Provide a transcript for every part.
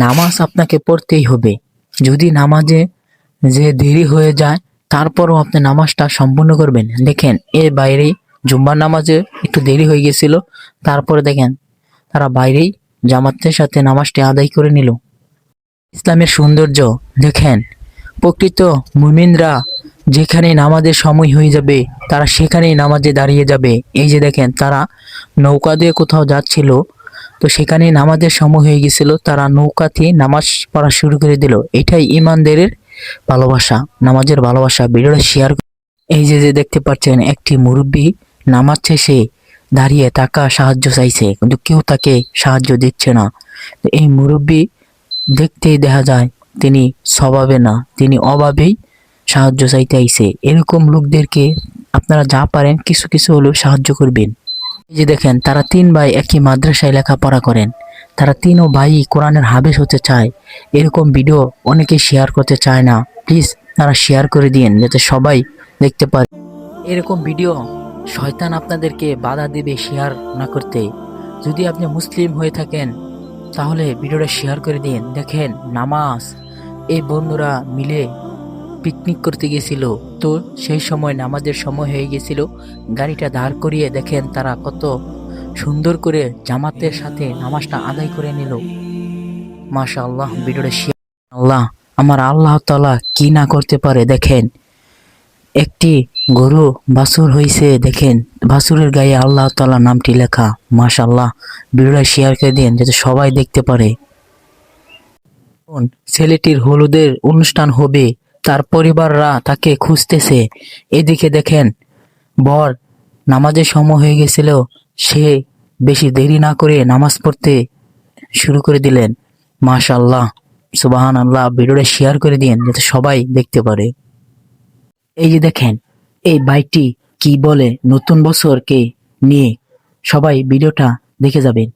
নামাজ আপনাকে পড়তেই হবে। যদি নামাজে যে দেরি হয়ে যায় তারপরও আপনি নামাজটা সম্পূর্ণ করবেন। দেখেন এর বাইরেই জুম্মার নামাজে একটু দেরি হয়ে গেছিল, তারপরে দেখেন তারা বাইরেই জামাতের সাথে নামাজটি আদায় করে নিল। ইসলামের সৌন্দর্য দেখেন, প্রকৃত মুমিনরা যেখানে নামাজের সময় হয়ে যাবে তারা সেখানেই নামাজে দাঁড়িয়ে যাবে। এই যে দেখেন তারা নৌকা দিয়ে কোথাও যাচ্ছিল, তো সেখানে নামাজের সময় হয়ে গেছিল, তারা নৌকাতে নামাজ পড়া শুরু করে দিল। এটাই ইমানদারের ভালোবাসা, নামাজের ভালোবাসা। ভিডিওটা শেয়ার। এই যে যে দেখতে পাচ্ছেন একটি মুরব্বী নামাজ শেষে দাঁড়িয়ে টাকা সাহায্য চাইছে, কিন্তু কেউ তাকে সাহায্য দিচ্ছে না। তো এই মুরব্বী দেখতেই দেখা যায় তিনি স্বভাবে না, তিনি অভাবেই সাহায্য চাইতে আইছে। এরকম লোকদেরকে আপনারা যা পারেন কিছু কিছু হলেও সাহায্য করবেন। এই যে দেখেন তারা তিন ভাই একই মাদ্রাসায় লেখাপড়া করেন, তারা তিনও ভাই কোরআনের হাফেজ হতে চায়। এরকম ভিডিও অনেকে শেয়ার করতে চায় না, প্লিজ তারা শেয়ার করে দিন যাতে সবাই দেখতে পারে। এরকম ভিডিও শয়তান আপনাদেরকে বাধা দিবে শেয়ার না করতে। যদি আপনি মুসলিম হয়ে থাকেন তাহলে ভিডিওটা শেয়ার করে দিন। দেখেন নামাজ, এই বন্ধুরা মিলে পিকনিক করতে গেছিল, তো সেই সময় নামাজের সময় হয়ে গেছিল, গাড়িটা দাঁড় করিয়ে দেখেন তারা কত সুন্দর করে জামাতের সাথে নামাজটা আদায় করে নিল। মাশাআল্লাহ, ভিডিওটা শেয়ার। আল্লাহ, আমার আল্লাহ তাআলা কি না করতে পারে। দেখেন একটি গরু বাছুর হইছে, দেখেন বাছুরের গায়ে আল্লাহ তাআলা নামটি লেখা। মাশাআল্লাহ, ভিডিওটা শেয়ার করে দিন যাতে সবাই দেখতে পারে। ছেলেটির হলুদের অনুষ্ঠান হবে, তার পরিবাররা তাকে খুঁজতেছে। এদিকে দেখেন বর নামাজের সময় হয়ে গেছিল, সে বেশি দেরি না করে নামাজ পড়তে শুরু করে দিলেন। মাশাআল্লাহ, সুবহানাল্লাহ, ভিডিওটা শেয়ার করে দিন যাতে সবাই দেখতে পারে। এই যে দেখেন এই বাইকটি কি বলে নতুন বছরকে নিয়ে, সবাই ভিডিওটা দেখে যাবেন।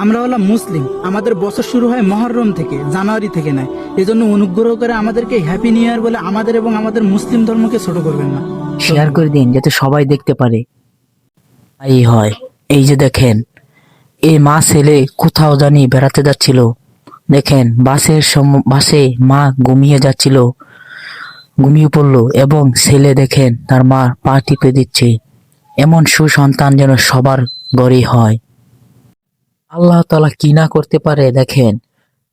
আমরা হলাম মুসলিম, আমাদের বছর শুরু হয় মহররম থেকে, জানুয়ারি থেকে নয়। এই জন্য অনুগ্রহ করে আমাদেরকে হ্যাপি নিউ ইয়ার বলে আমাদের এবং আমাদের মুসলিম ধর্মকে ছোট করবেন না। শেয়ার করে দিন যাতে সবাই দেখতে পারে। এই হয়, এই যে দেখেন এই মা ছেলে কোথাও জানি বেড়াতে যাচ্ছিল। দেখেন বাসে মা ঘুমিয়ে যাচ্ছিল, ঘুমিয়ে পড়লো এবং ছেলে দেখেন তার মা পা টিপে দিচ্ছে। এমন সুসন্তান যেন সবার ঘরেই হয়। আল্লাহ তাআলা কি না করতে পারে। দেখেন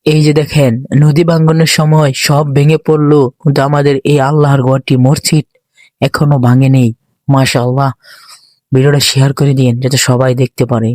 এই যে দেখেন নদী ভাঙ্গনের সময় সব ভেঙে পড়লো, কিন্তু আমাদের এই আল্লাহর ঘরটি মসজিদ এখনো ভাঙেনি। মাশাআল্লাহ, ভিডিওটা শেয়ার করে দিন যাতে সবাই দেখতে পারে।